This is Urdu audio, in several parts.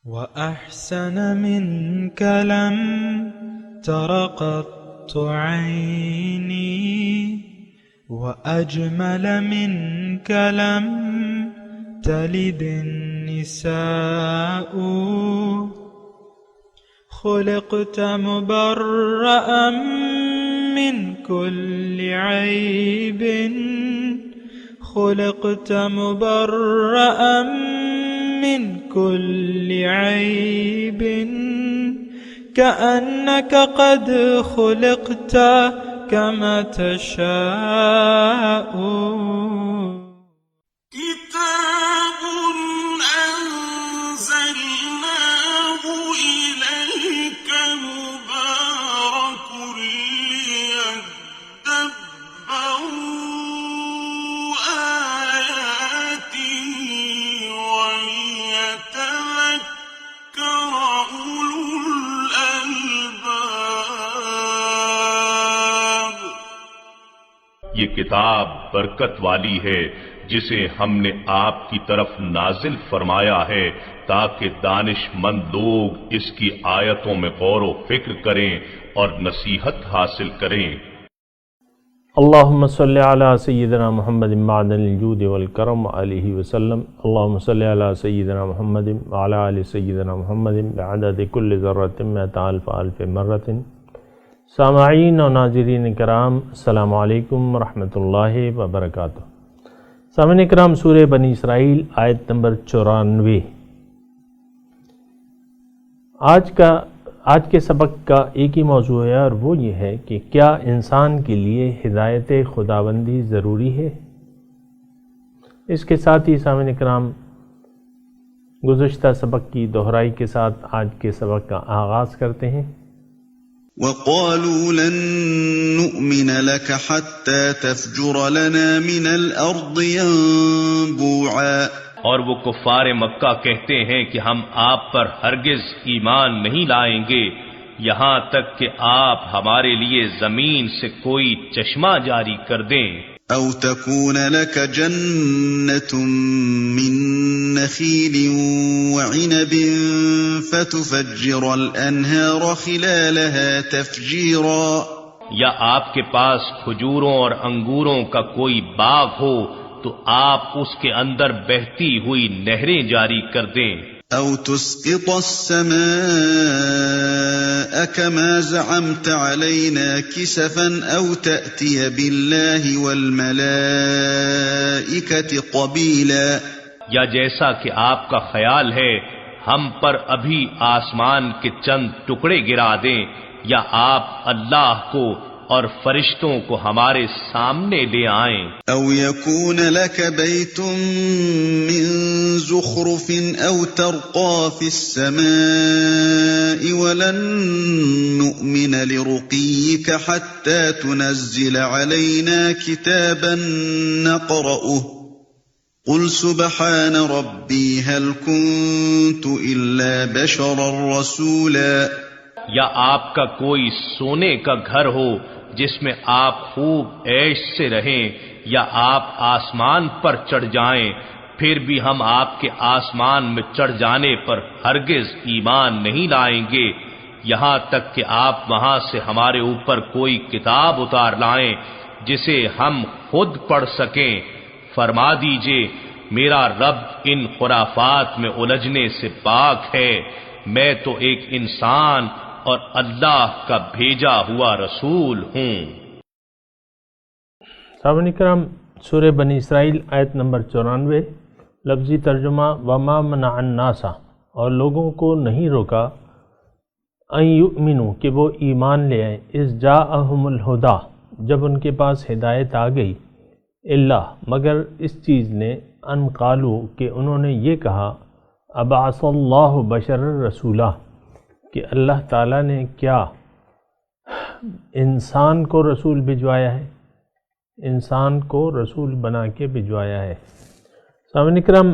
وأحسن منك لم تر قط عيني، وأجمل منك لم تلد النساء. خلقت مبرأ من كل عيب، خلقت مبرأ من كل عيب، كأنك قد خلقت كما تشاء. كتاب أنزلناه إليك مبارك ليدبروا آياته وليتذكر أولو الألباب. یہ کتاب برکت والی ہے جسے ہم نے آپ کی طرف نازل فرمایا ہے تاکہ دانش مند لوگ اس کی آیتوں میں غور و فکر کریں اور نصیحت حاصل کریں۔ اللہم صلی علی سیدنا محمد معدن الجود والکرم علیہ وسلم۔ اللہم صلی علی سیدنا محمد وعلی آل سیدنا محمد بعدد کل ذرۃ مئۃ الف الف مرۃ۔ سامعین و ناظرین کرام، السلام علیکم ورحمۃ اللہ وبرکاتہ۔ سامعین کرام، سورہ بنی اسرائیل آیت نمبر 94۔ آج کے سبق کا ایک ہی موضوع ہے، اور وہ یہ ہے کہ کیا انسان کے لیے ہدایت خداوندی ضروری ہے؟ اس کے ساتھ ہی سامعین کرام، گزشتہ سبق کی دہرائی کے ساتھ آج کے سبق کا آغاز کرتے ہیں۔ وَقَالُوا لَن نُّؤْمِنَ لَكَ حَتَّى تَفْجُرَ لَنَا مِنَ الْأَرْضِ يَنبُوعًا۔ اور وہ کفار مکہ کہتے ہیں کہ ہم آپ پر ہرگز ایمان نہیں لائیں گے یہاں تک کہ آپ ہمارے لیے زمین سے کوئی چشمہ جاری کر دیں۔ أَوْ تَكُونَ لَكَ جَنَّةٌ مِّن نَّخِيلٍ وَعِنَبٍ فَتُفَجِّرَ الْأَنْهَارَ خِلَالَهَا تَفْجِيرًا۔ یا آپ کے پاس کھجوروں اور انگوروں کا کوئی باغ ہو تو آپ اس کے اندر بہتی ہوئی نہریں جاری کر دیں۔ أَوْ تُسْقِطَ السَّمَاءَ كَمَا زَعَمْتَ عَلَيْنَا كِسَفًا أَوْ تَأْتِيَ بِاللَّهِ وَالْمَلَائِكَةِ قَبِيلًا۔ یا جیسا کہ آپ کا خیال ہے ہم پر ابھی آسمان کے چند ٹکڑے گرا دیں، یا آپ اللہ کو اور فرشتوں کو ہمارے سامنے لے آئیں۔ أَوْ يَكُونَ لَكَ بَيْتٌ مِّن زُخْرُفٍ أَوْ تَرْقَىٰ فِي السَّمَاءِ وَلَن نُّؤْمِنَ لِرُقِيِّكَ حَتَّىٰ تُنَزِّلَ عَلَيْنَا كِتَابًا نَّقْرَؤُهُ قُلْ سُبْحَانَ رَبِّي هَلْ كُنتُ إِلَّا بَشَرًا رَّسُولًا۔ یا آپ کا کوئی سونے کا گھر ہو جس میں آپ خوب عیش سے رہیں، یا آپ آسمان پر چڑھ جائیں، پھر بھی ہم آپ کے آسمان میں چڑھ جانے پر ہرگز ایمان نہیں لائیں گے یہاں تک کہ آپ وہاں سے ہمارے اوپر کوئی کتاب اتار لائیں جسے ہم خود پڑھ سکیں۔ فرما دیجئے میرا رب ان خرافات میں الجھنے سے پاک ہے، میں تو ایک انسان اور اللہ کا بھیجا ہوا رسول ہوں۔ سامعین کرام، سورہ بنی اسرائیل آیت نمبر 94، لفظی ترجمہ وما منع الناس، اور لوگوں کو نہیں روکا ان یؤمنوا کہ وہ ایمان لے آئیں، اذ جاءہم الہدی جب ان کے پاس ہدایت آ گئی، الا مگر اس چیز نے، ان قالوا کہ انہوں نے یہ کہا، ابعث اللہ بشر رسولہ کہ اللہ تعالیٰ نے کیا انسان کو رسول بھجوایا ہے، انسان کو رسول بنا کے بھجوایا ہے۔ سامعین کرام،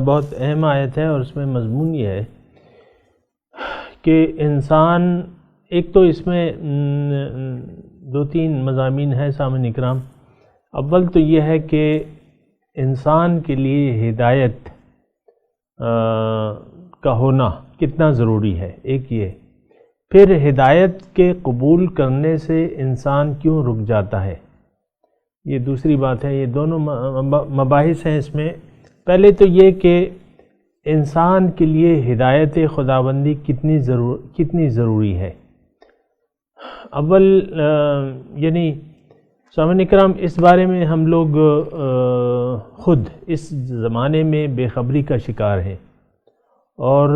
بہت اہم آیت ہے، اور اس میں مضمون یہ ہے کہ انسان، ایک تو اس میں دو تین مضامین ہیں سامعین کرام۔ اول تو یہ ہے کہ انسان کے لیے ہدایت کا ہونا کتنا ضروری ہے، ایک یہ، پھر ہدایت کے قبول کرنے سے انسان کیوں رک جاتا ہے، یہ دوسری بات ہے۔ یہ دونوں مباحث ہیں اس میں۔ پہلے تو یہ کہ انسان کے لیے ہدایت خداوندی کتنی ضروری ہے۔ اول یعنی سامعین کرام، اس بارے میں ہم لوگ خود اس زمانے میں بے خبری کا شکار ہیں، اور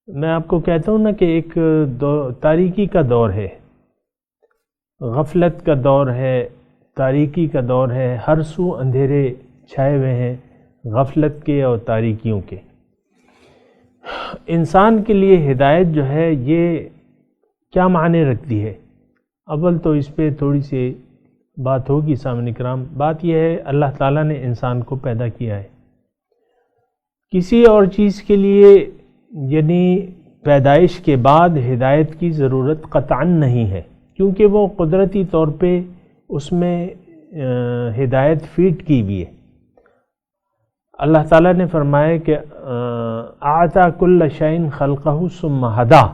میں آپ کو کہتا ہوں نا کہ ایک تاریکی کا دور ہے، غفلت کا دور ہے، تاریکی کا دور ہے، ہر سو اندھیرے چھائے ہوئے ہیں، غفلت کے اور تاریکیوں کے۔ انسان کے لیے ہدایت جو ہے یہ کیا معنی رکھتی ہے؟ اول تو اس پہ تھوڑی سی بات ہوگی سامعین کرام۔ بات یہ ہے، اللہ تعالیٰ نے انسان کو پیدا کیا ہے، کسی اور چیز کے لیے یعنی پیدائش کے بعد ہدایت کی ضرورت قطعاً نہیں ہے، کیونکہ وہ قدرتی طور پہ اس میں ہدایت فیٹ کی بھی ہے۔ اللہ تعالیٰ نے فرمایا کہ اعطى كل شيء خلقه ثم هدى،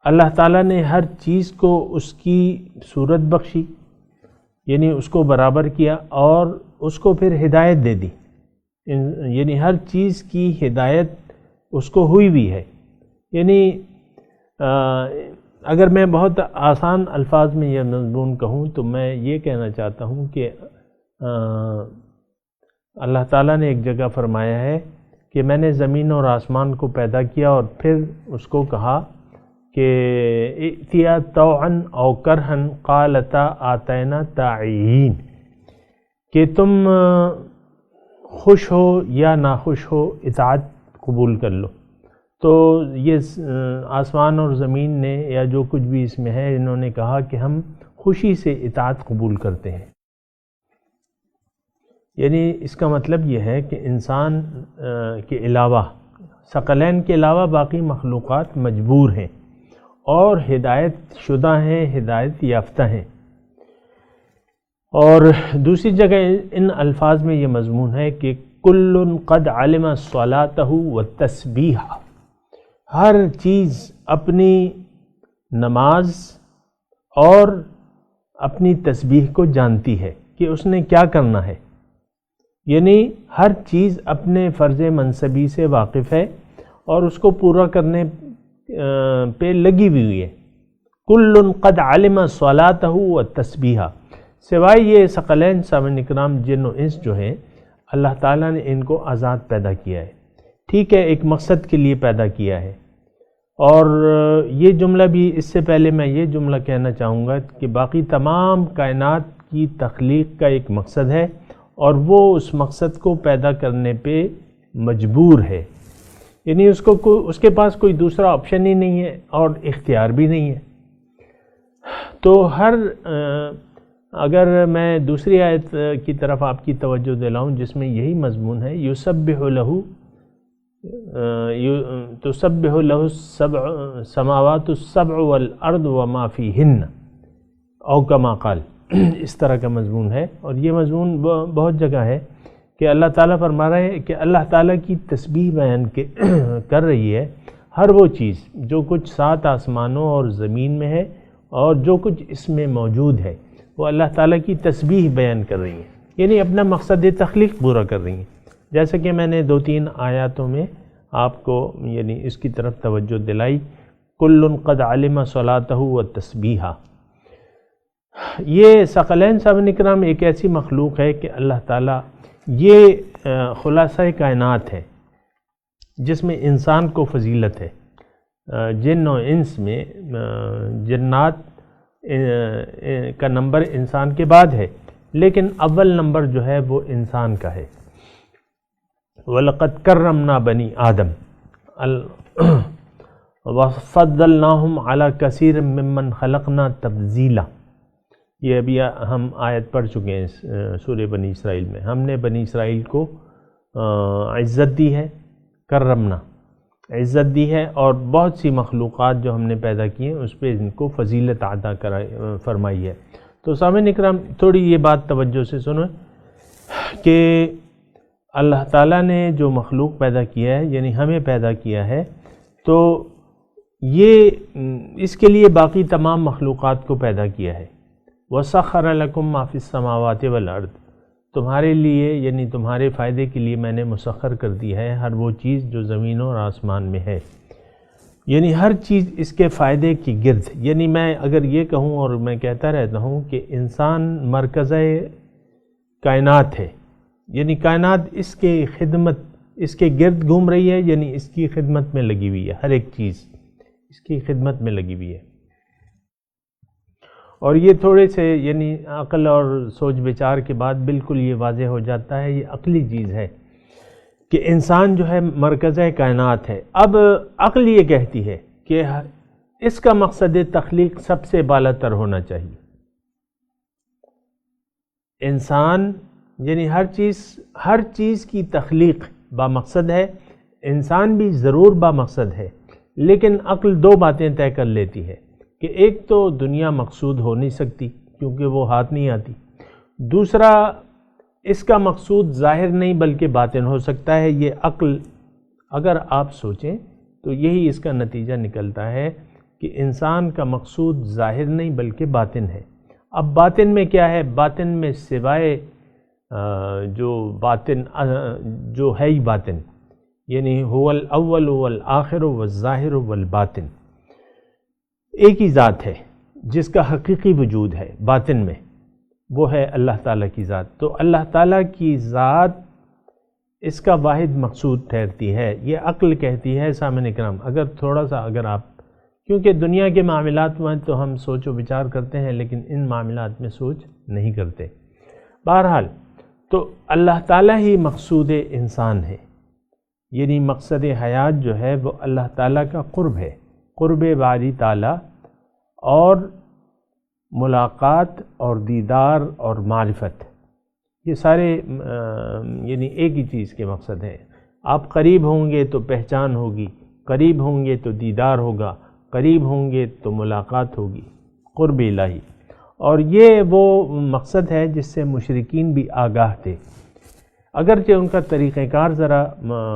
اللہ تعالیٰ نے ہر چیز کو اس کی صورت بخشی، یعنی اس کو برابر کیا اور اس کو پھر ہدایت دے دی، یعنی ہر چیز کی ہدایت اس کو ہوئی بھی ہے۔ یعنی اگر میں بہت آسان الفاظ میں یہ مضمون کہوں تو میں یہ کہنا چاہتا ہوں کہ اللہ تعالیٰ نے ایک جگہ فرمایا ہے کہ میں نے زمین اور آسمان کو پیدا کیا اور پھر اس کو کہا کہ ائتیا طوعا او کرہا قالتا آتینا طاعین، کہ تم خوش ہو یا ناخوش ہو اطاعت قبول کر لو۔ تو یہ آسمان اور زمین نے یا جو کچھ بھی اس میں ہے، انہوں نے کہا کہ ہم خوشی سے اطاعت قبول کرتے ہیں۔ یعنی اس کا مطلب یہ ہے کہ انسان کے علاوہ، ثقلین کے علاوہ باقی مخلوقات مجبور ہیں اور ہدایت شدہ ہیں، ہدایت یافتہ ہیں۔ اور دوسری جگہ ان الفاظ میں یہ مضمون ہے کہ کل قد علم صلاتہ والتسبیح، ہر چیز اپنی نماز اور اپنی تسبیح کو جانتی ہے کہ اس نے کیا کرنا ہے، یعنی ہر چیز اپنے فرض منصبی سے واقف ہے اور اس کو پورا کرنے پہ لگی ہوئی ہے۔ کل قد علم صلاتہ والتسبیح، سوائے یہ ثقلین سامعین اکرام جن و انس جو ہیں، اللہ تعالیٰ نے ان کو آزاد پیدا کیا ہے، ٹھیک ہے، ایک مقصد کے لیے پیدا کیا ہے۔ اور یہ جملہ بھی، اس سے پہلے میں یہ جملہ کہنا چاہوں گا کہ باقی تمام کائنات کی تخلیق کا ایک مقصد ہے اور وہ اس مقصد کو پیدا کرنے پہ مجبور ہے، یعنی اس کے پاس کوئی دوسرا آپشن ہی نہیں ہے اور اختیار بھی نہیں ہے۔ تو اگر میں دوسری آیت کی طرف آپ کی توجہ دلاؤں جس میں یہی مضمون ہے، یسبح لہ تسبح لہ السماوات السبع والارض وما فیہن، او کما قال، اس طرح کا مضمون ہے۔ اور یہ مضمون بہت جگہ ہے کہ اللہ تعالیٰ فرما رہا ہے کہ اللہ تعالیٰ کی تسبیح بیان کر رہی ہے ہر وہ چیز جو کچھ 7 آسمانوں اور زمین میں ہے اور جو کچھ اس میں موجود ہے، وہ اللہ تعالیٰ کی تسبیح بیان کر رہی ہیں، یعنی اپنا مقصد تخلیق پورا کر رہی ہیں۔ جیسا کہ میں نے 2-3 آیاتوں میں آپ کو یعنی اس کی طرف توجہ دلائی، کل قد علم صلاتہ والتسبیح۔ یہ ثقلین سامعین اکرام ایک ایسی مخلوق ہے کہ اللہ تعالیٰ، یہ خلاصہ کائنات ہے جس میں انسان کو فضیلت ہے۔ جن و انس میں جنات کا نمبر انسان کے بعد ہے، لیکن اول نمبر جو ہے وہ انسان کا ہے۔ وَلَقَدْ كَرَّمْنَا بَنِي آدَم وَفَضَّلْنَاهُمْ عَلَى كَثِيرٍ مِّمَّنْ خَلَقْنَا تَفْضِيلًا، یہ ابھی ہم آیت پڑھ چکے ہیں سورہ بنی اسرائیل میں۔ ہم نے بنی اسرائیل کو عزت دی ہے، کرمنا، عزت دی ہے، اور بہت سی مخلوقات جو ہم نے پیدا کی ہیں اس پہ ان کو فضیلت عطا فرمائی ہے۔ تو سامعین اکرام تھوڑی یہ بات توجہ سے سنیں کہ اللہ تعالیٰ نے جو مخلوق پیدا کیا ہے یعنی ہمیں پیدا کیا ہے، تو یہ اس کے لیے باقی تمام مخلوقات کو پیدا کیا ہے۔ وَسَخَّرَ لَكُم مَّا فِي السَّمَاوَاتِ وَالْأَرْضِ، تمہارے لیے یعنی تمہارے فائدے کے لیے میں نے مسخر کر دی ہے ہر وہ چیز جو زمین اور آسمان میں ہے، یعنی ہر چیز اس کے فائدے کی گرد۔ یعنی میں اگر یہ کہوں، اور میں کہتا رہتا ہوں کہ انسان مرکز کائنات ہے، یعنی کائنات اس کے خدمت، اس کے گرد گھوم رہی ہے، یعنی اس کی خدمت میں لگی ہوئی ہے، ہر ایک چیز اس کی خدمت میں لگی ہوئی ہے۔ اور یہ تھوڑے سے یعنی عقل اور سوچ بچار کے بعد بالکل یہ واضح ہو جاتا ہے، یہ عقلی چیز ہے کہ انسان جو ہے مرکز کائنات ہے۔ اب عقل یہ کہتی ہے کہ اس کا مقصد تخلیق سب سے بالا تر ہونا چاہیے۔ انسان یعنی ہر چیز کی تخلیق بامقصد ہے، انسان بھی ضرور بامقصد ہے، لیکن عقل دو باتیں طے کر لیتی ہے کہ ایک تو دنیا مقصود ہو نہیں سکتی کیونکہ وہ ہاتھ نہیں آتی، دوسرا اس کا مقصود ظاہر نہیں بلکہ باطن ہو سکتا ہے۔ یہ عقل اگر آپ سوچیں تو یہی اس کا نتیجہ نکلتا ہے کہ انسان کا مقصود ظاہر نہیں بلکہ باطن ہے۔ اب باطن میں کیا ہے؟ باطن میں سوائے جو ہے ہی باطن، یعنی هو الاول والآخر والظاہر والباطن، ایک ہی ذات ہے جس کا حقیقی وجود ہے باطن میں، وہ ہے اللہ تعالیٰ کی ذات۔ تو اللہ تعالیٰ کی ذات اس کا واحد مقصود ٹھہرتی ہے۔ یہ عقل کہتی ہے سامعین کرام، اگر آپ کیونکہ دنیا کے معاملات میں تو ہم سوچ و بچار کرتے ہیں لیکن ان معاملات میں سوچ نہیں کرتے۔ بہرحال تو اللہ تعالیٰ ہی مقصود انسان ہے، یعنی مقصد حیات جو ہے وہ اللہ تعالیٰ کا قرب ہے، قرب باری تعالیٰ، اور ملاقات اور دیدار اور معرفت، یہ سارے یعنی ایک ہی چیز کے مقصد ہیں۔ آپ قریب ہوں گے تو پہچان ہوگی، قریب ہوں گے تو دیدار ہوگا، قریب ہوں گے تو ملاقات ہوگی، قرب الہی۔ اور یہ وہ مقصد ہے جس سے مشرکین بھی آگاہ تھے، اگرچہ ان کا طریقہ کار ذرا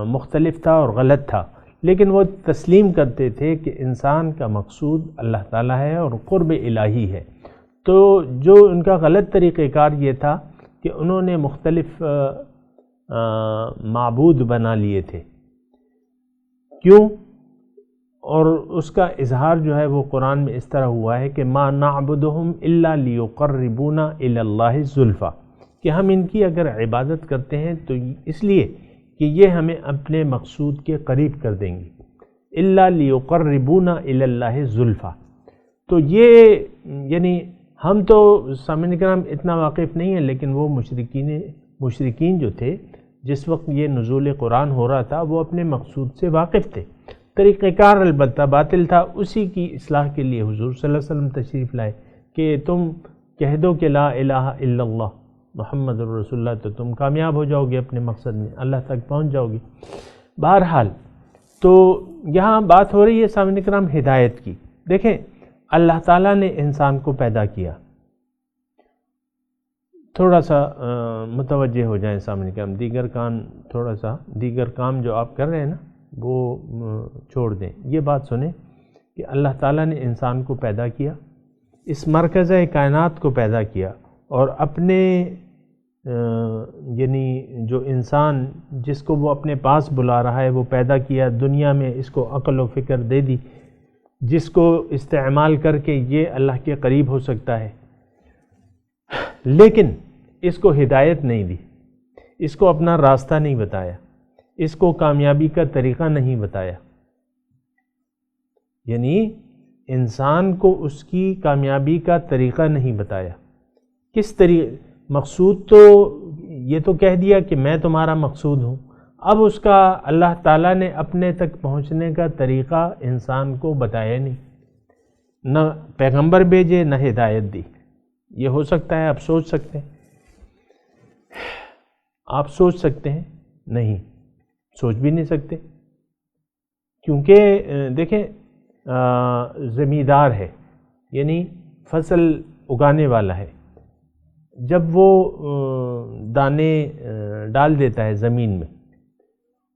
مختلف تھا اور غلط تھا، لیکن وہ تسلیم کرتے تھے کہ انسان کا مقصود اللہ تعالیٰ ہے اور قرب الہی ہے۔ تو جو ان کا غلط طریقہ کار یہ تھا کہ انہوں نے مختلف معبود بنا لیے تھے۔ کیوں؟ اور اس کا اظہار جو ہے وہ قرآن میں اس طرح ہوا ہے کہ ما نعبدہم الا لیقربونا الی اللہ زلفیٰ، کہ ہم ان کی اگر عبادت کرتے ہیں تو اس لیے کہ یہ ہمیں اپنے مقصود کے قریب کر دیں گے، الا لیقربونا الی اللہ زلفیٰ۔ تو یہ یعنی ہم تو سامعین کرام اتنا واقف نہیں ہیں، لیکن وہ مشرکین جو تھے جس وقت یہ نزول قرآن ہو رہا تھا وہ اپنے مقصود سے واقف تھے، طریقہ کار البتہ باطل تھا، اسی کی اصلاح کے لیے حضور صلی اللہ علیہ وسلم تشریف لائے کہ تم کہہ دو کہ لا الہ الا اللہ محمد الرسول اللہ، تو تم کامیاب ہو جاؤ گے اپنے مقصد میں، اللہ تک پہنچ جاؤ گے۔ بہرحال تو یہاں بات ہو رہی ہے سامعین کرام ہدایت کی۔ دیکھیں اللہ تعالیٰ نے انسان کو پیدا کیا، تھوڑا سا متوجہ ہو جائیں سامعین کرام، دیگر کام جو آپ کر رہے ہیں نا وہ چھوڑ دیں، یہ بات سنیں کہ اللہ تعالیٰ نے انسان کو پیدا کیا، اس مرکز کائنات کو پیدا کیا، اور اپنے یعنی جو انسان جس کو وہ اپنے پاس بلا رہا ہے وہ پیدا کیا، دنیا میں اس کو عقل و فکر دے دی جس کو استعمال کر کے یہ اللہ کے قریب ہو سکتا ہے، لیکن اس کو ہدایت نہیں دی، اس کو اپنا راستہ نہیں بتایا، اس کو کامیابی کا طریقہ نہیں بتایا۔ یعنی انسان کو اس کی کامیابی کا طریقہ نہیں بتایا۔ کس طریقے؟ مقصود تو یہ تو کہہ دیا کہ میں تمہارا مقصود ہوں، اب اس کا اللہ تعالیٰ نے اپنے تک پہنچنے کا طریقہ انسان کو بتایا نہیں، نہ پیغمبر بھیجے نہ ہدایت دی۔ یہ ہو سکتا ہے آپ سوچ سکتے ہیں، آپ سوچ سکتے ہیں؟ نہیں، سوچ بھی نہیں سکتے، کیونکہ دیکھیں زمیندار ہے، یعنی فصل اگانے والا ہے، جب وہ دانے ڈال دیتا ہے زمین میں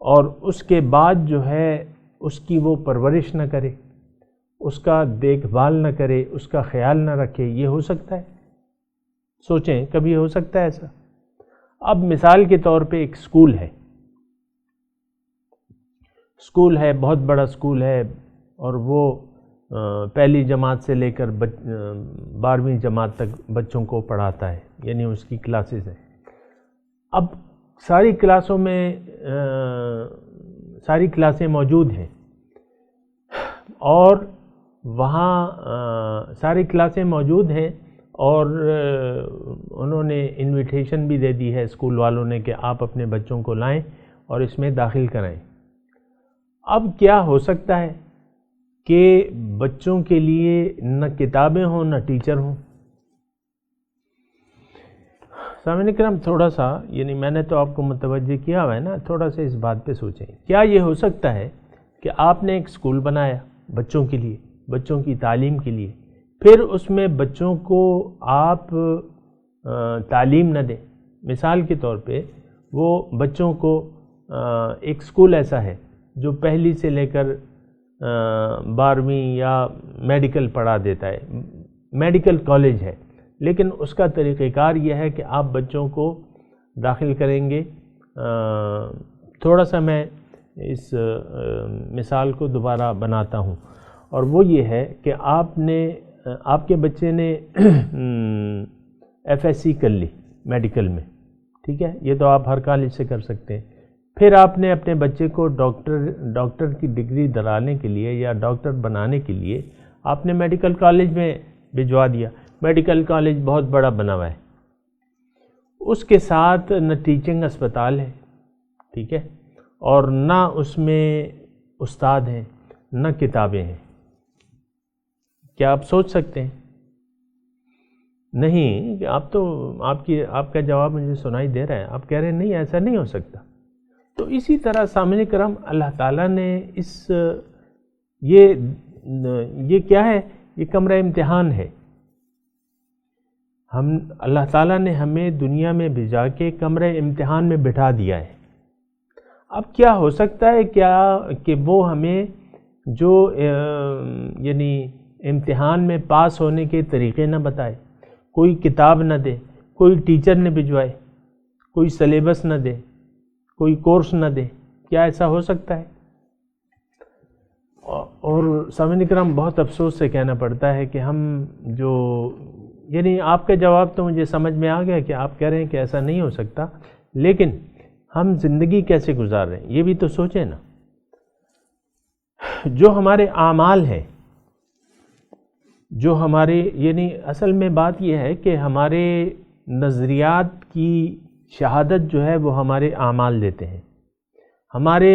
اور اس کے بعد جو ہے اس کی وہ پرورش نہ کرے، اس کا دیکھ بھال نہ کرے، اس کا خیال نہ رکھے، یہ ہو سکتا ہے؟ سوچیں کبھی ہو سکتا ہے ایسا؟ اب مثال کے طور پہ ایک اسکول ہے، بہت بڑا اسکول ہے، اور وہ پہلی جماعت سے لے کر 12ویں جماعت تک بچوں کو پڑھاتا ہے، یعنی اس کی کلاسز ہیں۔ اب ساری کلاسیں موجود ہیں، اور وہاں ساری کلاسیں موجود ہیں، اور انہوں نے انویٹیشن بھی دے دی ہے اسکول والوں نے کہ آپ اپنے بچوں کو لائیں اور اس میں داخل کرائیں۔ اب کیا ہو سکتا ہے کہ بچوں کے لیے نہ کتابیں ہوں نہ ٹیچر ہوں؟ سامعین کرام تھوڑا سا، یعنی میں نے تو آپ کو متوجہ کیا ہوا ہے نا، تھوڑا سا اس بات پہ سوچیں۔ کیا یہ ہو سکتا ہے کہ آپ نے ایک اسکول بنایا بچوں کے لیے، بچوں کی تعلیم کے لیے، پھر اس میں بچوں کو آپ تعلیم نہ دیں؟ مثال کے طور پہ وہ بچوں کو ایک اسکول ایسا ہے جو پہلی سے لے کر 12ویں یا میڈیکل پڑھا دیتا ہے، میڈیکل کالج ہے، لیکن اس کا طریقہ کار یہ ہے کہ آپ بچوں کو داخل کریں گے۔ تھوڑا سا میں اس مثال کو دوبارہ بناتا ہوں، اور وہ یہ ہے کہ آپ کے بچے نے FSC کر لی میڈیکل میں، ٹھیک ہے، یہ تو آپ ہر کالج سے کر سکتے ہیں۔ پھر آپ نے اپنے بچے کو ڈاکٹر کی ڈگری دلانے کے لیے یا ڈاکٹر بنانے کے لیے آپ نے میڈیکل کالج میں بھجوا دیا۔ میڈیکل کالج بہت بڑا بنا ہوا ہے، اس کے ساتھ نہ ٹیچنگ اسپتال ہے، ٹھیک ہے، اور نہ اس میں استاد ہیں، نہ کتابیں ہیں۔ کیا آپ سوچ سکتے ہیں؟ نہیں، آپ کا جواب مجھے سنائی دے رہا ہے، آپ کہہ رہے ہیں نہیں ایسا نہیں ہو سکتا۔ تو اسی طرح سامعین کرام اللہ تعالیٰ نے یہ کیا ہے؟ یہ کمرہ امتحان ہے۔ اللہ تعالیٰ نے ہمیں دنیا میں بھیجا کے کمرہ امتحان میں بٹھا دیا ہے۔ اب کیا ہو سکتا ہے کہ وہ ہمیں جو یعنی امتحان میں پاس ہونے کے طریقے نہ بتائے، کوئی کتاب نہ دے، کوئی ٹیچر نہ بھجوائے، کوئی سلیبس نہ دے، کوئی کورس نہ دے؟ کیا ایسا ہو سکتا ہے؟ اور سامعین کرام بہت افسوس سے کہنا پڑتا ہے کہ ہم یعنی آپ کا جواب تو مجھے سمجھ میں آ گیا کہ آپ کہہ رہے ہیں کہ ایسا نہیں ہو سکتا، لیکن ہم زندگی کیسے گزار رہے ہیں یہ بھی تو سوچیں نا۔ جو ہمارے اعمال ہیں، جو ہمارے یعنی اصل میں بات یہ ہے کہ ہمارے نظریات کی شہادت جو ہے وہ ہمارے اعمال دیتے ہیں، ہمارے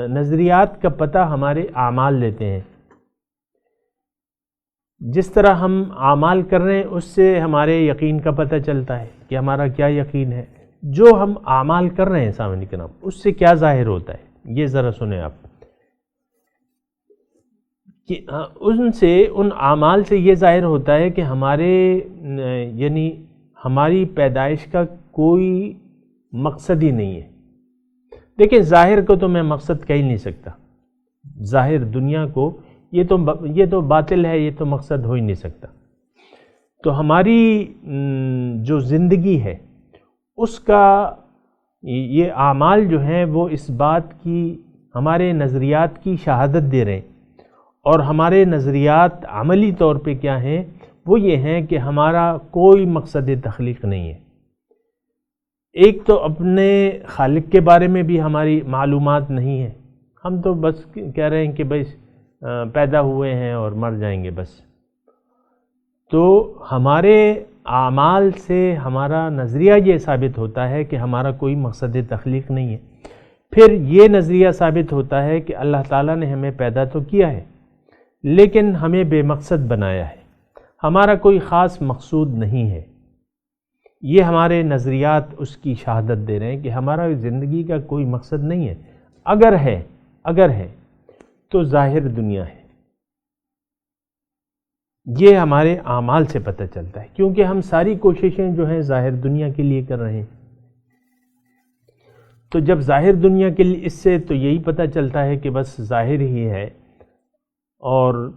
نظریات کا پتہ ہمارے اعمال دیتے ہیں۔ جس طرح ہم اعمال کر رہے ہیں اس سے ہمارے یقین کا پتہ چلتا ہے کہ ہمارا کیا یقین ہے۔ جو ہم اعمال کر رہے ہیں سامعین کرام اس سے کیا ظاہر ہوتا ہے، یہ ذرا سنیں آپ کہ ان اعمال سے یہ ظاہر ہوتا ہے کہ یعنی ہماری پیدائش کا کوئی مقصد ہی نہیں ہے۔ دیکھیں ظاہر کو تو میں مقصد کہہ ہی نہیں سکتا، ظاہر دنیا کو یہ تو باطل ہے، یہ تو مقصد ہو ہی نہیں سکتا۔ تو ہماری جو زندگی ہے اس کا یہ اعمال جو ہیں وہ اس بات کی ہمارے نظریات کی شہادت دے رہے ہیں، اور ہمارے نظریات عملی طور پہ کیا ہیں؟ وہ یہ ہیں کہ ہمارا کوئی مقصد تخلیق نہیں ہے۔ ایک تو اپنے خالق کے بارے میں بھی ہماری معلومات نہیں ہے، ہم تو بس کہہ رہے ہیں کہ بھائی پیدا ہوئے ہیں اور مر جائیں گے بس۔ تو ہمارے اعمال سے ہمارا نظریہ یہ ثابت ہوتا ہے کہ ہمارا کوئی مقصد تخلیق نہیں ہے۔ پھر یہ نظریہ ثابت ہوتا ہے کہ اللہ تعالیٰ نے ہمیں پیدا تو کیا ہے لیکن ہمیں بے مقصد بنایا ہے، ہمارا کوئی خاص مقصود نہیں ہے۔ یہ ہمارے نظریات اس کی شہادت دے رہے ہیں کہ ہمارا زندگی کا کوئی مقصد نہیں ہے۔ اگر ہے تو ظاہر دنیا ہے، یہ ہمارے اعمال سے پتہ چلتا ہے، کیونکہ ہم ساری کوششیں جو ہیں ظاہر دنیا کے لیے کر رہے ہیں۔ تو جب ظاہر دنیا کے لیے، اس سے تو یہی پتہ چلتا ہے کہ بس ظاہر ہی ہے، اور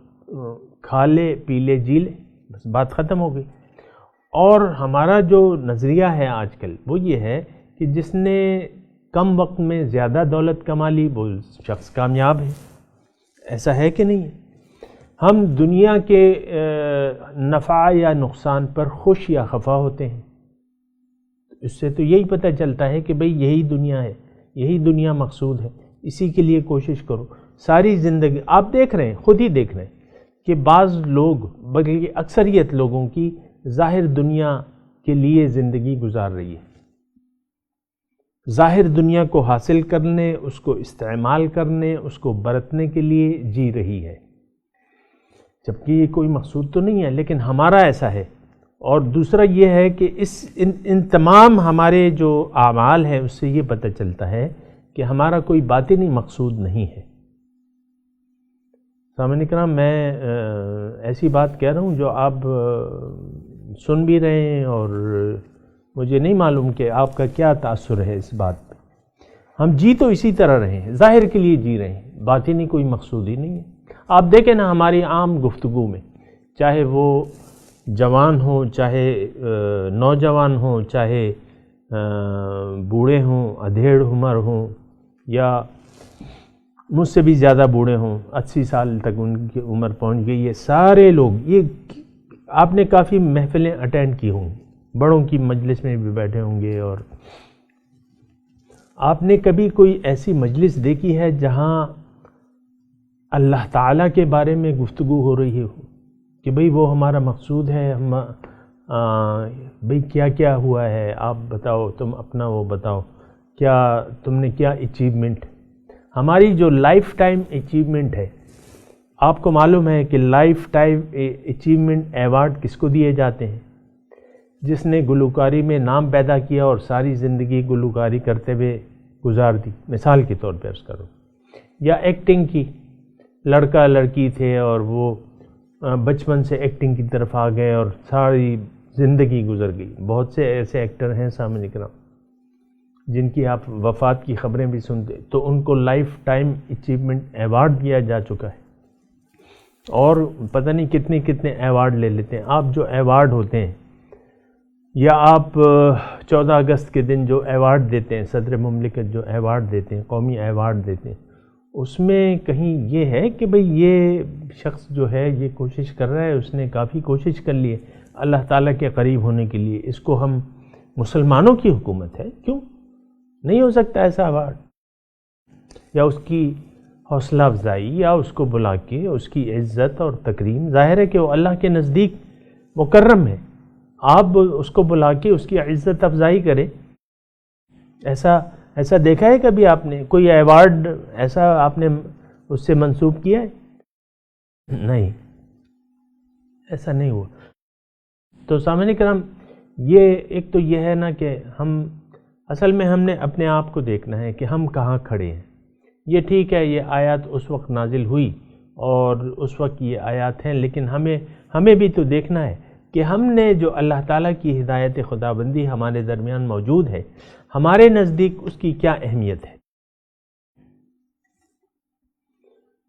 کھا لے پی لے جی لے، بس بات ختم ہو گئی۔ اور ہمارا جو نظریہ ہے آج کل وہ یہ ہے کہ جس نے کم وقت میں زیادہ دولت کما لی وہ شخص کامیاب ہے۔ ایسا ہے کہ نہیں؟ ہم دنیا کے نفع یا نقصان پر خوش یا خفا ہوتے ہیں، اس سے تو یہی پتہ چلتا ہے کہ بھئی یہی دنیا ہے، یہی دنیا مقصود ہے، اسی کے لیے کوشش کرو ساری زندگی۔ آپ دیکھ رہے ہیں، خود ہی دیکھ رہے ہیں کہ بعض لوگ، بلکہ اکثریت لوگوں کی ظاہر دنیا کے لیے زندگی گزار رہی ہے، ظاہر دنیا کو حاصل کرنے، اس کو استعمال کرنے، اس کو برتنے کے لیے جی رہی ہے، جبکہ یہ کوئی مقصود تو نہیں ہے، لیکن ہمارا ایسا ہے۔ اور دوسرا یہ ہے کہ ان تمام ہمارے جو اعمال ہیں اس سے یہ پتہ چلتا ہے کہ ہمارا کوئی باطنی مقصود نہیں ہے۔ سامعین کرام، میں ایسی بات کہہ رہا ہوں جو آپ سن بھی رہے ہیں، اور مجھے نہیں معلوم کہ آپ کا کیا تاثر ہے اس بات پہ۔ ہم جی تو اسی طرح رہے ہیں، ظاہر کے لیے جی رہے ہیں، باطنی کوئی مقصود ہی نہیں ہے۔ آپ دیکھیں نا ہماری عام گفتگو میں، چاہے وہ جوان ہوں، چاہے نوجوان ہوں، چاہے بوڑھے ہوں، ادھیڑ عمر ہوں، یا مجھ سے بھی زیادہ بوڑھے ہوں، 80 سال تک ان کی عمر پہنچ گئی ہے، سارے لوگ، یہ آپ نے کافی محفلیں اٹینڈ کی ہوں، بڑوں کی مجلس میں بھی بیٹھے ہوں گے، اور آپ نے کبھی کوئی ایسی مجلس دیکھی ہے جہاں اللہ تعالیٰ کے بارے میں گفتگو ہو رہی ہو کہ بھئی وہ ہمارا مقصود ہے، ہم بھئی کیا کیا ہوا ہے، آپ بتاؤ، تم اپنا وہ بتاؤ، کیا تم نے کیا اچیومنٹ؟ ہماری جو لائف ٹائم اچیومنٹ ہے، آپ کو معلوم ہے کہ لائف ٹائم اچیومنٹ ایوارڈ کس کو دیے جاتے ہیں؟ جس نے گلوکاری میں نام پیدا کیا اور ساری زندگی گلوکاری کرتے ہوئے گزار دی، مثال کے طور پہ عرض کرو، یا ایکٹنگ کی، لڑکا لڑکی تھے اور وہ بچپن سے ایکٹنگ کی طرف آ گئے اور ساری زندگی گزر گئی۔ بہت سے ایسے ایکٹر ہیں سامنے کرام جن کی آپ وفات کی خبریں بھی سنتے، تو ان کو لائف ٹائم اچیومنٹ ایوارڈ دیا جا چکا ہے، اور پتہ نہیں کتنے کتنے ایوارڈ لے لیتے ہیں۔ آپ جو ایوارڈ ہوتے ہیں، یا آپ 14 اگست کے دن جو ایوارڈ دیتے ہیں، صدر مملکت جو ایوارڈ دیتے ہیں، قومی ایوارڈ دیتے ہیں، اس میں کہیں یہ ہے کہ بھئی یہ شخص جو ہے یہ کوشش کر رہا ہے، اس نے کافی کوشش کر لی ہے اللہ تعالیٰ کے قریب ہونے کے لیے، اس کو ہم مسلمانوں کی حکومت ہے، کیوں نہیں ہو سکتا ایسا ایوارڈ؟ یا اس کی حوصلہ افزائی، یا اس کو بلا کے اس کی عزت اور تکریم، ظاہر ہے کہ وہ اللہ کے نزدیک مکرم ہے، آپ اس کو بلا کے اس کی عزت افزائی کریں۔ ایسا دیکھا ہے کبھی آپ نے؟ کوئی ایوارڈ ایسا آپ نے اس سے منسوب کیا ہے؟ نہیں، ایسا نہیں ہوا۔ تو سامعین کرام، یہ ایک تو یہ ہے نا کہ اصل میں ہم نے اپنے آپ کو دیکھنا ہے کہ ہم کہاں کھڑے ہیں۔ یہ ٹھیک ہے، یہ آیات اس وقت نازل ہوئی اور اس وقت یہ آیات ہیں، لیکن ہمیں بھی تو دیکھنا ہے کہ ہم نے جو اللہ تعالیٰ کی ہدایت خداوندی ہمارے درمیان موجود ہے، ہمارے نزدیک اس کی کیا اہمیت ہے،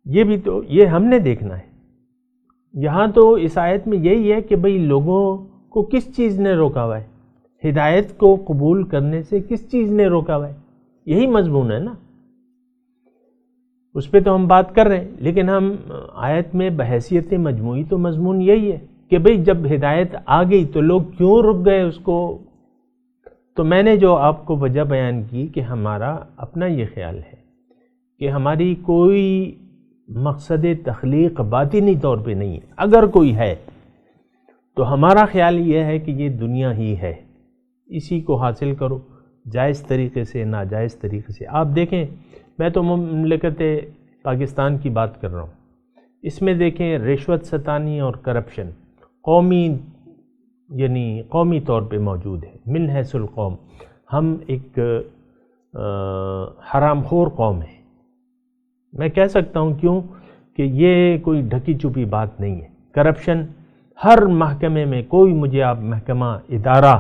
یہ بھی تو یہ ہم نے دیکھنا ہے۔ یہاں تو اس آیت میں یہی ہے کہ بھئی لوگوں کو کس چیز نے روکا ہوا ہے، ہدایت کو قبول کرنے سے کس چیز نے روکا ہوا ہے، یہی مضمون ہے نا، اس پہ تو ہم بات کر رہے ہیں۔ لیکن ہم آیت میں بحیثیت مجموعی تو مضمون یہی ہے کہ بھئی جب ہدایت آ گئی تو لوگ کیوں رک گئے اس کو۔ تو میں نے جو آپ کو وجہ بیان کی کہ ہمارا اپنا یہ خیال ہے کہ ہماری کوئی مقصد تخلیق باطنی طور پہ نہیں ہے، اگر کوئی ہے تو ہمارا خیال یہ ہے کہ یہ دنیا ہی ہے، اسی کو حاصل کرو، جائز طریقے سے، ناجائز طریقے سے۔ آپ دیکھیں، میں تو مملکت پاکستان کی بات کر رہا ہوں، اس میں دیکھیں رشوت ستانی اور کرپشن قومی طور پہ موجود ہے، من حیث القوم۔ ہم ایک حرام خور قوم ہے، میں کہہ سکتا ہوں، کیوں کہ یہ کوئی ڈھکی چھپی بات نہیں ہے۔ کرپشن ہر محکمے میں کوئی مجھے آپ محکمہ، ادارہ،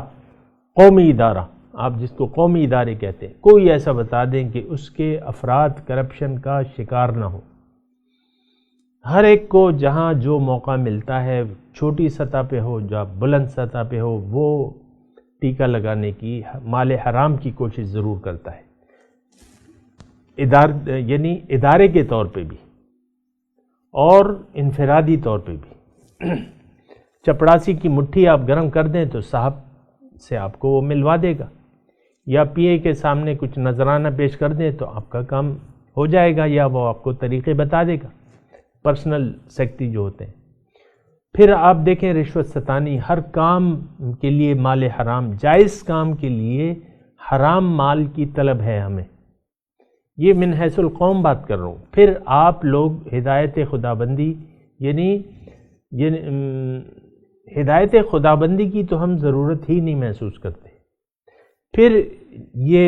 قومی ادارہ، آپ جس کو قومی ادارے کہتے ہیں، کوئی ایسا بتا دیں کہ اس کے افراد کرپشن کا شکار نہ ہو۔ ہر ایک کو جہاں جو موقع ملتا ہے، چھوٹی سطح پہ ہو یا بلند سطح پہ ہو، وہ ٹیکہ لگانے کی، مال حرام کی کوشش ضرور کرتا ہے، یعنی ادارے کے طور پہ بھی اور انفرادی طور پہ بھی۔ چپڑاسی کی مٹھی آپ گرم کر دیں تو صاحب سے آپ کو وہ ملوا دے گا، یا پی اے کے سامنے کچھ نذرانہ پیش کر دیں تو آپ کا کام ہو جائے گا، یا وہ آپ کو طریقے بتا دے گا، پرسنل سیکرٹری جو ہوتے ہیں۔ پھر آپ دیکھیں رشوت ستانی، ہر کام کے لیے مال حرام، جائز کام کے لیے حرام مال کی طلب ہے ہمیں، یہ من حیث القوم بات کر رہا ہوں۔ پھر آپ لوگ ہدایت خدابندی، یعنی ہدایت خدابندی کی تو ہم ضرورت ہی نہیں محسوس کرتے۔ پھر یہ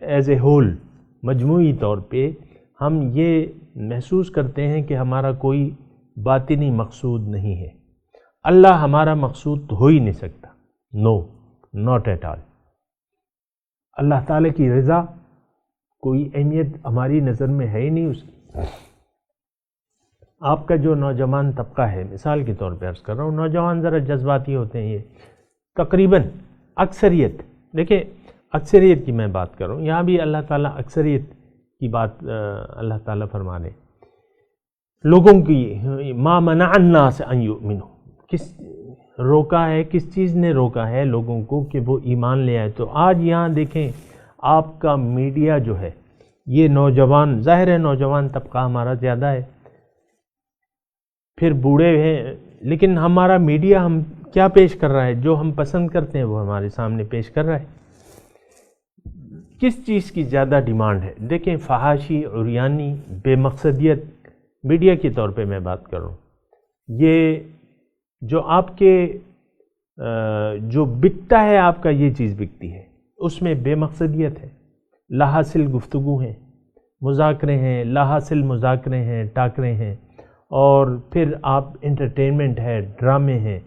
ایز اے ہول، مجموعی طور پہ ہم یہ محسوس کرتے ہیں کہ ہمارا کوئی باطنی مقصود نہیں ہے۔ اللہ ہمارا مقصود تو ہو ہی نہیں سکتا، نو، ناٹ ایٹ آل۔ اللہ تعالیٰ کی رضا کوئی اہمیت ہماری نظر میں ہے ہی نہیں اس کی۔ آپ کا جو نوجوان طبقہ ہے، مثال کے طور پہ عرض کر رہا ہوں، نوجوان ذرا جذباتی ہوتے ہیں، یہ تقریباً اکثریت، دیکھیں اکثریت کی میں بات کر رہا ہوں، یہاں بھی اللہ تعالیٰ اکثریت کی بات اللہ تعالیٰ فرما رہے، لوگوں کی ما منع الناس ان یؤمنوا، کس روکا ہے، کس چیز نے روکا ہے لوگوں کو کہ وہ ایمان لے آئے؟ تو آج یہاں دیکھیں آپ کا میڈیا جو ہے، یہ نوجوان، ظاہر ہے نوجوان طبقہ ہمارا زیادہ ہے، پھر بوڑھے ہیں، لیکن ہمارا میڈیا ہم کیا پیش کر رہا ہے؟ جو ہم پسند کرتے ہیں وہ ہمارے سامنے پیش کر رہا ہے۔ کس چیز کی زیادہ ڈیمانڈ ہے؟ دیکھیں فحاشی، عریانی، بے مقصدیت، میڈیا کے طور پہ میں بات کر رہا ہوں، یہ جو آپ کے جو بکتا ہے، آپ کا یہ چیز بکتی ہے، اس میں بے مقصدیت ہے، لا حاصل گفتگو ہیں، مذاکرے ہیں، لا حاصل مذاکرے ہیں، ٹاکرے ہیں، اور پھر آپ انٹرٹینمنٹ ہے، ڈرامے ہیں،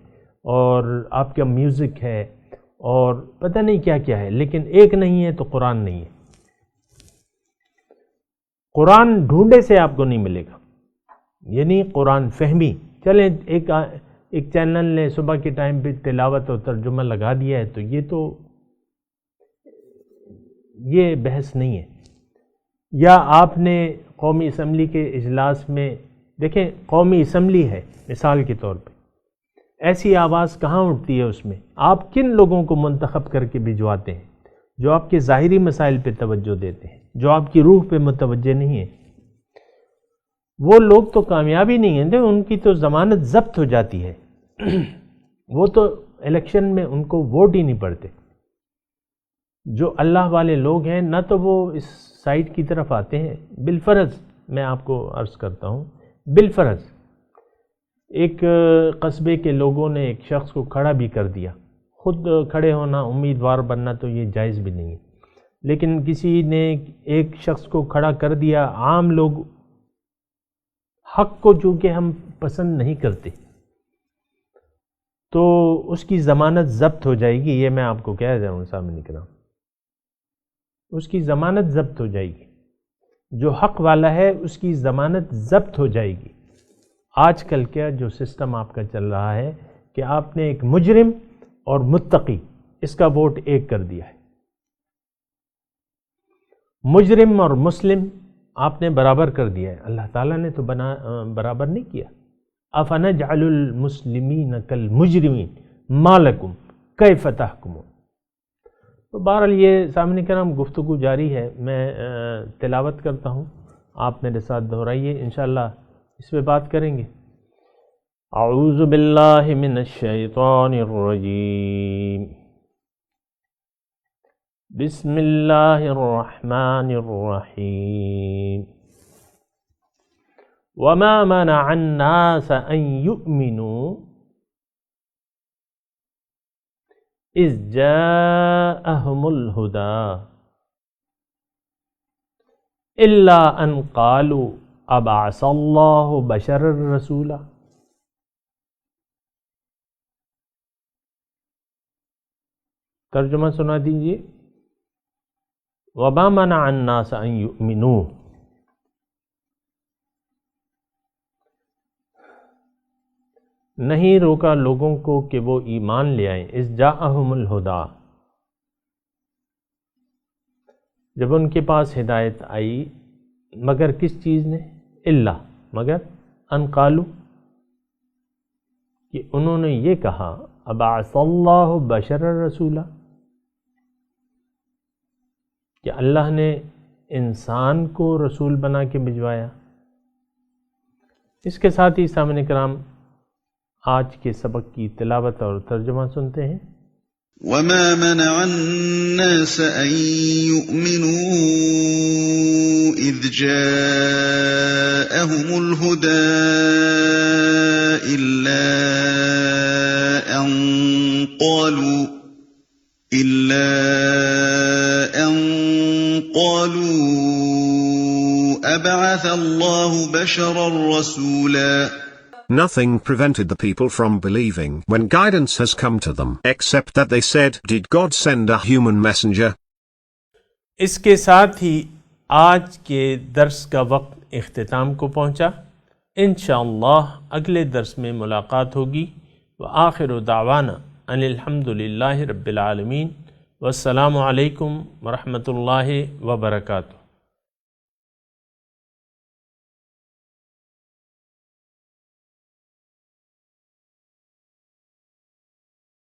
اور آپ کا میوزک ہے، اور پتہ نہیں کیا کیا ہے، لیکن ایک نہیں ہے تو قرآن نہیں ہے۔ قرآن ڈھونڈے سے آپ کو نہیں ملے گا، یعنی قرآن فہمی۔ چلیں ایک چینل نے صبح کے ٹائم پہ تلاوت اور ترجمہ لگا دیا ہے، تو یہ بحث نہیں ہے۔ یا آپ نے قومی اسمبلی کے اجلاس میں، دیکھیں قومی اسمبلی ہے مثال کے طور پہ، ایسی آواز کہاں اٹھتی ہے اس میں؟ آپ کن لوگوں کو منتخب کر کے بھجواتے ہیں جو آپ کے ظاہری مسائل پہ توجہ دیتے ہیں، جو آپ کی روح پہ متوجہ نہیں ہیں؟ وہ لوگ تو کامیاب ہی نہیں ہیں، ان کی تو ضمانت ضبط ہو جاتی ہے، وہ تو الیکشن میں ان کو ووٹ ہی نہیں پڑتے۔ جو اللہ والے لوگ ہیں نہ تو وہ اس سائٹ کی طرف آتے ہیں، بالفرض میں آپ کو عرض کرتا ہوں، بالفرض ایک قصبے کے لوگوں نے ایک شخص کو کھڑا بھی کر دیا، خود کھڑے ہونا، امیدوار بننا تو یہ جائز بھی نہیں ہے، لیکن کسی نے ایک شخص کو کھڑا کر دیا، عام لوگ حق کو چونکہ ہم پسند نہیں کرتے تو اس کی ضمانت ضبط ہو جائے گی، یہ میں آپ کو کہہ رہا ہوں سامنے کرام، اس کی ضمانت ضبط ہو جائے گی، جو حق والا ہے اس کی ضمانت ضبط ہو جائے گی۔ آج کل کیا جو سسٹم آپ کا چل رہا ہے کہ آپ نے ایک مجرم اور متقی، اس کا ووٹ ایک کر دیا ہے، مجرم اور مسلم آپ نے برابر کر دیا ہے، اللہ تعالیٰ نے تو برابر نہیں کیا۔ افنجعل المسلمین کالمجرمین ما لکم کیف تحکمون۔ تو بہرحال یہ سامنے کرام گفتگو جاری ہے، میں تلاوت کرتا ہوں، آپ میرے ساتھ دہرائیے، انشاءاللہ اس پہ بات کریں گے۔ اعوذ باللہ من الشیطان الرجیم، بسم اللہ الرحمن الرحیم، وما منع الناس ان یؤمنوا اذ جاءهم الہدی الا ان قالوا ابعث اللہ بشرا رسولا۔ ترجمہ سنا دیجیے. وَمَا مَنَعَ النَّاسَ أَن يُؤْمِنُوا، نہیں روکا لوگوں کو کہ وہ ایمان لے آئیں. اذ جاءہم الہدا، جب ان کے پاس ہدایت آئی، مگر کس چیز نے؟ الا، مگر ان قالوا، کہ انہوں نے یہ کہا ابعث اللہ بشر رسولا، کہ اللہ نے انسان کو رسول بنا کے بھجوایا. اس کے ساتھ ہی سامعین کرام آج کے سبق کی تلاوت اور ترجمہ سنتے ہیں. وَمَا مَنَعَ النَّاسَ أَن يُؤْمِنُوا إِذْ جَاءَهُمُ الْهُدَى إِلَّا أَن قَالُوا أَبَعَثَ اللَّهُ بَشَرًا رَّسُولًا. Nothing prevented the people from believing when guidance has come to them, except that they said, "Did God send a human messenger?" اس کے ساتھ ہی آج کے درس کا وقت اختتام کو پہنچا. انشاءاللہ اگلے درس میں ملاقات ہوگی. وآخر دعوانا ان الحمدللہ رب العالمین، والسلام علیکم ورحمۃ اللہ وبرکاتہ.